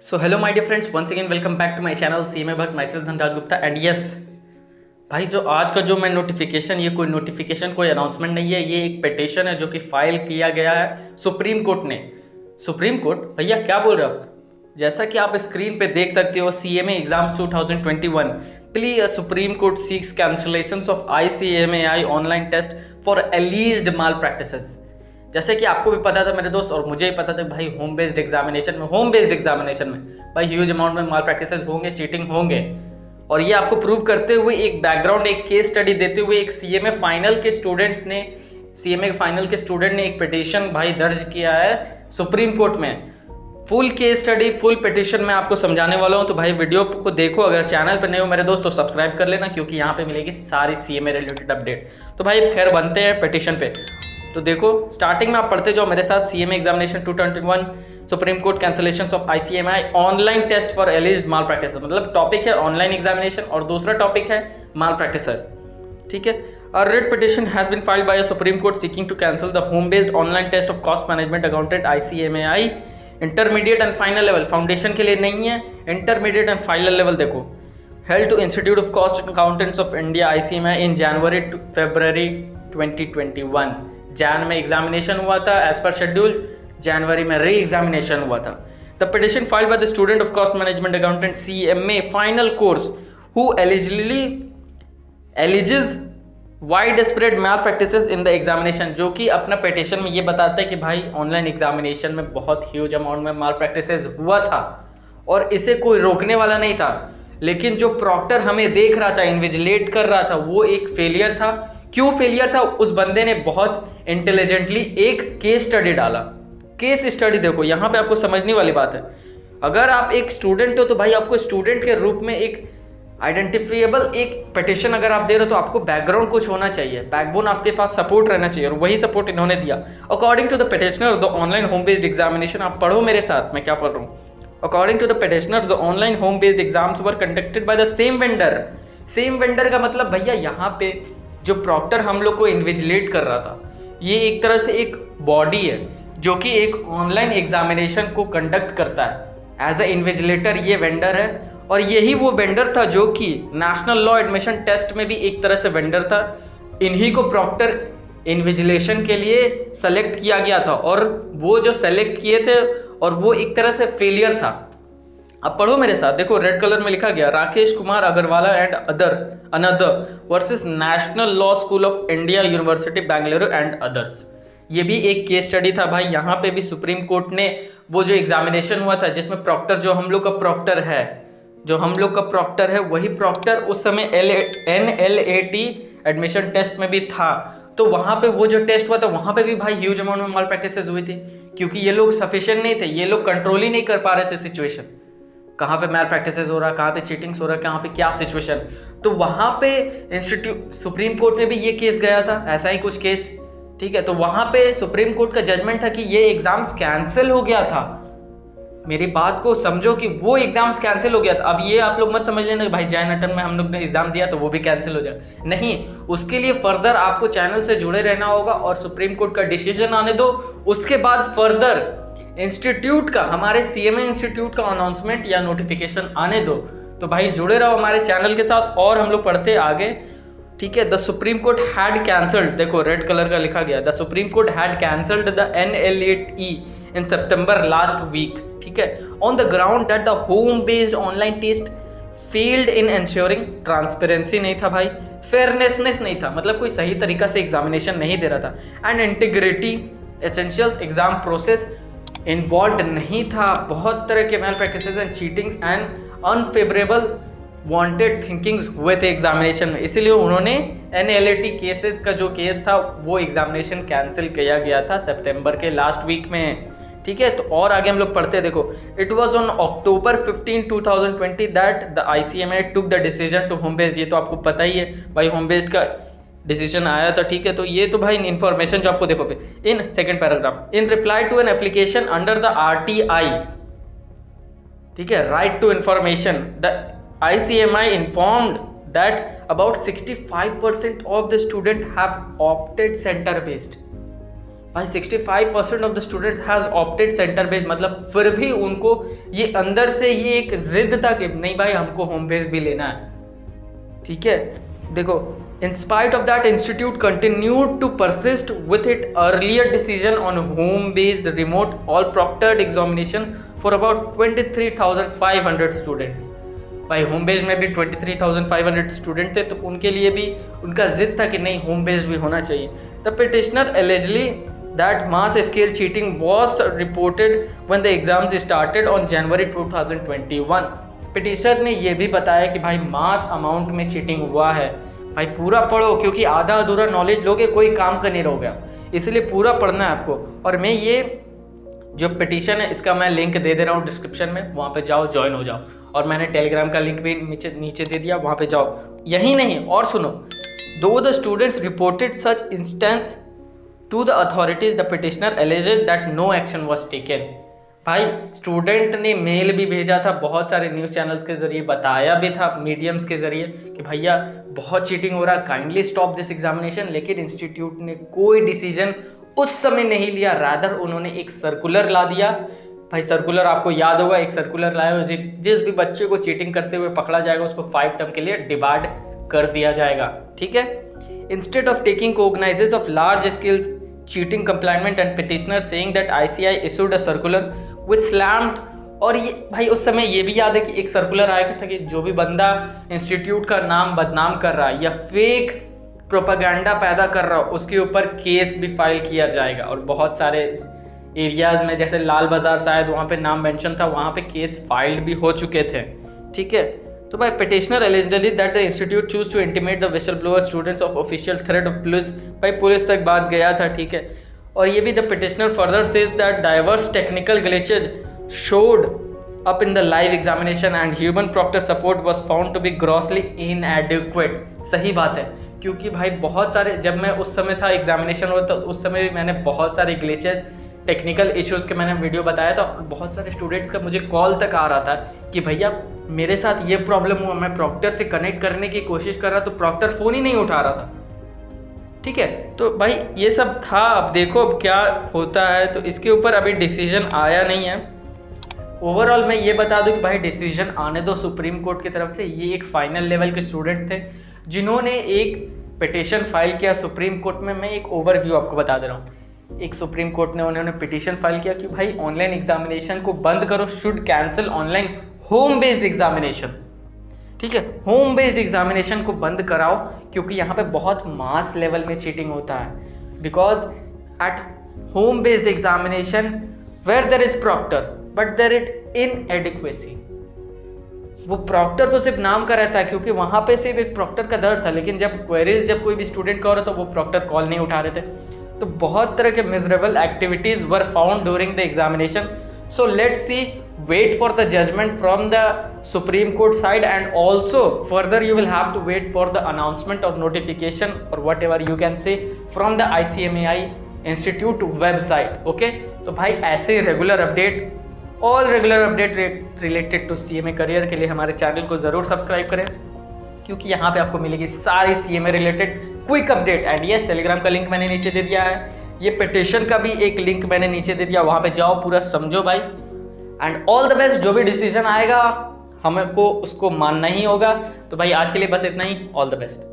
So hello my dear friends, once again welcome back to my channel CMA Bhakt, myself Dhanraj Gupta. And yes भाई, जो आज का जो मैं नोटिफिकेशन, ये कोई नोटिफिकेशन कोई अनाउंसमेंट नहीं है, ये एक पिटीशन है जो कि फाइल किया गया है सुप्रीम कोर्ट ने। सुप्रीम कोर्ट भैया क्या बोल रहे हो आप? जैसा कि आप स्क्रीन पे देख सकते हो, CMA exams 2021 plea Supreme Court seeks cancellations of ICMAI online test for alleged malpractices. जैसे कि आपको भी पता था मेरे दोस्त, और मुझे ही पता था भाई, होम बेस्ड एग्जामिनेशन में भाई ह्यूज अमाउंट में माल प्रैक्टिसेस होंगे, चीटिंग होंगे। और ये आपको प्रूव करते हुए एक बैकग्राउंड, एक केस स्टडी देते हुए एक सीएमए फाइनल के स्टूडेंट ने एक पिटीशन भाई दर्ज किया है सुप्रीम कोर्ट में। Full case study, full petition में आपको समझाने वाला हूँ, तो भाई वीडियो को देखो। अगर चैनल पर नए हो मेरे दोस्त तो सब्सक्राइब कर लेना, क्योंकि यहाँ पे मिलेगी सारी सीएमए रिलेटेड अपडेट। तो भाई खैर बनते हैं पिटीशन पे। तो देखो, स्टार्टिंग में आप पढ़ते जाओ मेरे साथ। CMA examination 2021 Supreme Court cancellations of ICMAI online test for alleged malpractices. मतलब टॉपिक है ऑनलाइन एग्जामिनेशन और दूसरा टॉपिक है माल प्रैक्टिसेस, ठीक है। A writ petition has been filed by a Supreme Court seeking to cancel the home-based online test of cost management accountant ICMAI intermediate and final level. Foundation के लिए नहीं है, intermediate and final level देखो। Held to institute of cost accountants of India ICMAI in January to February 2021। जैन में एग्जामिनेशन हुआ था एज पर शेड्यूल, जनवरी में री एग्जामिनेशन हुआ था। The petition filed by the student of cost management accountant CMA final course who alleges widespread malpractices in the examination, जो कि अपना पिटिशन में ये बताता है कि भाई ऑनलाइन एग्जामिनेशन में बहुत ह्यूज अमाउंट में माल प्रैक्टिसेस हुआ था और इसे कोई रोकने वाला नहीं था। लेकिन जो प्रॉक्टर हमें देख रहा था, इन्विजिलेट कर रहा था, वो एक फेलियर था। क्यों फेलियर था? उस बंदे ने बहुत इंटेलिजेंटली एक केस स्टडी डाला। केस स्टडी देखो, यहाँ पे आपको समझने वाली बात है। अगर आप एक स्टूडेंट हो तो भाई आपको स्टूडेंट के रूप में एक आइडेंटिफिएबल एक पिटिशन अगर आप दे रहे हो तो आपको बैकग्राउंड कुछ होना चाहिए, बैकबोन आपके पास सपोर्ट रहना चाहिए, और वही सपोर्ट इन्होंने दिया। According to the petitioner the online home based examination, आप पढ़ो मेरे साथ, मैं क्या पढ़ रहा हूँ। According to the petitioner the online home based exams were conducted by the same vendor. Same vendor का मतलब भैया यहाँ पे जो प्रॉक्टर हम लोग को इन्विजिलेट कर रहा था, ये एक तरह से एक बॉडी है जो कि एक ऑनलाइन एग्जामिनेशन को कंडक्ट करता है। एज ए इन्विजिलेटर ये वेंडर है, और यही वो वेंडर था जो कि नेशनल लॉ एडमिशन टेस्ट में भी एक तरह से वेंडर था। इन्हीं को प्रॉक्टर इन्विजिलेशन के लिए सेलेक्ट किया गया था, और वो जो सेलेक्ट किए थे और वो एक तरह से फेलियर था। अब पढ़ो मेरे साथ, देखो रेड कलर में लिखा गया, Rakesh Kumar Agrawala and another versus national law school of India university Bengaluru and others. ये भी एक केस स्टडी था भाई। यहाँ पे भी सुप्रीम कोर्ट ने वो जो एग्जामिनेशन हुआ था जिसमें प्रॉक्टर, जो हम लोग का प्रॉक्टर है, वही प्रॉक्टर उस समय NLAT एडमिशन टेस्ट में भी था। तो वहाँ पे वो जो टेस्ट हुआ था, वहाँ पे भी भाई ह्यूज अमाउंट में माल प्रैक्टिसेस हुई थी, क्योंकि ये लोग सफिशिएंट नहीं थे, ये लोग कंट्रोल ही नहीं कर पा रहे थे सिचुएशन, कहाँ पे मैल प्रैक्टिसेस हो रहा, कहाँ पे चीटिंग्स हो रहा, कहाँ पे क्या सिचुएशन। तो वहाँ पे सुप्रीम कोर्ट में भी ये केस गया था, ऐसा ही कुछ केस, ठीक है। तो वहाँ पे सुप्रीम कोर्ट का जजमेंट था कि ये एग्जाम्स कैंसिल हो गया था। मेरी बात को समझो कि वो एग्जाम्स कैंसिल हो गया था। अब ये आप लोग मत समझ लेना कि भाई जैन अटन में हम लोग ने एग्जाम दिया तो वो भी कैंसिल हो जाए, नहीं। उसके लिए फर्दर आपको चैनल से जुड़े रहना होगा और सुप्रीम कोर्ट का डिसीजन आने दो। उसके बाद फर्दर इंस्टीट्यूट का, हमारे CMA इंस्टीट्यूट का अनाउंसमेंट या नोटिफिकेशन आने दो। तो भाई जुड़े रहो हमारे चैनल के साथ और हम लोग पढ़ते आगे, ठीक है। The supreme court had cancelled, देखो रेड कलर का लिखा गया, the supreme court had cancelled the NLAT in September last week, ठीक है, on the ground that the home based online test failed in ensuring, transparency नहीं था भाई, फेयरनेसनेस नहीं था, मतलब कोई सही तरीका से एग्जामिनेशन नहीं दे रहा था, and integrity essentials exam process involve नहीं था। बहुत तरह के malpractices and cheatings and unfavourable wanted thinkings हुए थे एग्जामिनेशन में, इसीलिए उन्होंने NLAT केसेस का जो केस था वो एग्जामिनेशन कैंसिल किया गया था सितंबर के लास्ट वीक में, ठीक है। तो और आगे हम लोग पढ़ते हैं, देखो, it was on October 15, 2020 that the ICMAI took the decision to home based. ये तो आपको पता ही है भाई, होम बेस्ड का डिसीजन आया था, ठीक है। तो ये तो भाई इन्फॉर्मेशन जो आपको देखो फिर in second paragraph, in reply to an application under the RTI, ठीक है, right to information, the ICMAI informed that about 65% of the students have opted center based. भाई 65% of the students has opted centre based, मतलब फिर भी उनको ये अंदर से ये एक जिद था कि नहीं भाई हमको होम बेस्ड भी लेना है, ठीक है। देखो, in spite of that, institute continued to persist with its earlier decision on home-based remote all proctored examination for about 23,500 students। भाई होम बेस्ड में भी 23,500 स्टूडेंट थे, तो उनके लिए भी उनका जिद था कि नहीं होम बेस्ड भी होना चाहिए। The petitioner allegedly that mass scale cheating was reported when the exams started on January 2021। Petitioner ने यह भी बताया कि भाई मास अमाउंट में चीटिंग हुआ है। भाई पूरा पढ़ो, क्योंकि आधा अधूरा नॉलेज लोगे कोई काम का नहीं रहोगा, इसलिए पूरा पढ़ना है आपको। और मैं ये जो पिटीशन है इसका मैं लिंक दे दे रहा हूँ डिस्क्रिप्शन में, वहाँ पे जाओ ज्वाइन हो जाओ। और मैंने टेलीग्राम का लिंक भी नीचे दे दिया, वहाँ पे जाओ। यही नहीं, और सुनो, दो the students reported such instance to the authorities the petitioner alleged that no action was taken. भाई स्टूडेंट ने मेल भी भेजा था, बहुत सारे न्यूज़ चैनल्स के ज़रिए बताया भी था, मीडियम्स के ज़रिए कि भैया बहुत चीटिंग हो रहा, काइंडली स्टॉप दिस एग्जामिनेशन, लेकिन इंस्टीट्यूट ने कोई डिसीजन उस समय नहीं लिया। रादर उन्होंने एक सर्कुलर ला दिया। भाई सर्कुलर आपको याद होगा, एक सर्कुलर लाया, जिस भी बच्चे को चीटिंग करते हुए पकड़ा जाएगा उसको 5 टर्म के लिए डिबार्ड कर दिया जाएगा, ठीक है। Instead of taking cognizance of large scales cheating complaint and petitioner saying that ICI issued a circular which slammed। और ये भाई उस समय ये भी याद है कि एक सर्कुलर आया था कि जो भी बंदा इंस्टीट्यूट का नाम बदनाम कर रहा है या फेक प्रोपागेंडा पैदा कर रहा हो उसके ऊपर केस भी फाइल किया जाएगा। और बहुत सारे एरियाज़ में जैसे लाल बाज़ार शायद वहाँ पे नाम मेंशन था, वहाँ पे केस फाइल्ड भी हो चुके थे, ठीक है। तो भाई petitioner allegedly that the institute choose to intimate the whistleblower students of official threat of police। भाई पुलिस तक बात गया था, ठीक है। और ये भी the petitioner further says that diverse technical glitches showed up in the live examination and human proctor support was found to be grossly inadequate। सही बात है, क्योंकि भाई बहुत सारे, जब मैं उस समय था एग्जामिनेशन हो तो उस समय भी मैंने बहुत सारे ग्लिचेस टेक्निकल इश्यूज़ के मैंने वीडियो बताया था। बहुत सारे स्टूडेंट्स का मुझे कॉल तक आ रहा था कि भैया मेरे साथ ये प्रॉब्लम हुआ, मैं प्रॉक्टर से कनेक्ट करने की कोशिश कर रहा तो प्रॉक्टर फ़ोन ही नहीं उठा रहा था, ठीक है। तो भाई ये सब था, अब देखो अब क्या होता है। तो इसके ऊपर अभी डिसीजन आया नहीं है। ओवरऑल मैं ये बता दूं कि भाई डिसीजन आने दो सुप्रीम कोर्ट की तरफ से। ये एक फाइनल लेवल के स्टूडेंट थे जिन्होंने एक पिटीशन फाइल किया सुप्रीम कोर्ट में। मैं एक ओवरव्यू आपको बता दे रहा हूँ। एक सुप्रीम कोर्ट ने उन्होंने पिटीशन फाइल किया कि भाई ऑनलाइन एग्जामिनेशन को बंद करो, should cancel online home based examination, ठीक है। होम बेस्ड एग्जामिनेशन को बंद कराओ, क्योंकि यहाँ पे बहुत मास लेवल में चीटिंग होता है। Because at home based examination where there is proctor but there is inadequacy. वो प्रॉक्टर तो सिर्फ नाम का रहता है, क्योंकि वहाँ पे सिर्फ एक प्रॉक्टर का दर्द था, लेकिन जब क्वेरीज जब कोई भी स्टूडेंट का हो रहा तो वो प्रॉक्टर कॉल नहीं उठा रहे थे। तो बहुत तरह के miserable activities were found during the examination. So let's see, wait for the judgment from the Supreme Court side, and also further you will have to wait for the announcement or notification or whatever you can say from the ICMAI Institute website, okay। तो भाई ऐसे regular update, all regular update related to CMA career के लिए हमारे channel को ज़रूर subscribe करें, क्योंकि यहाँ पे आपको मिलेगी सारी CMA related quick update. And yes, Telegram का लिंक मैंने नीचे दे दिया है, ये पिटिशन का भी एक लिंक मैंने नीचे दे दिया, वहाँ पे जाओ पूरा समझो भाई। एंड ऑल द बेस्ट, जो भी डिसीजन आएगा हमको उसको मानना ही होगा। तो भाई आज के लिए बस इतना ही, ऑल द बेस्ट।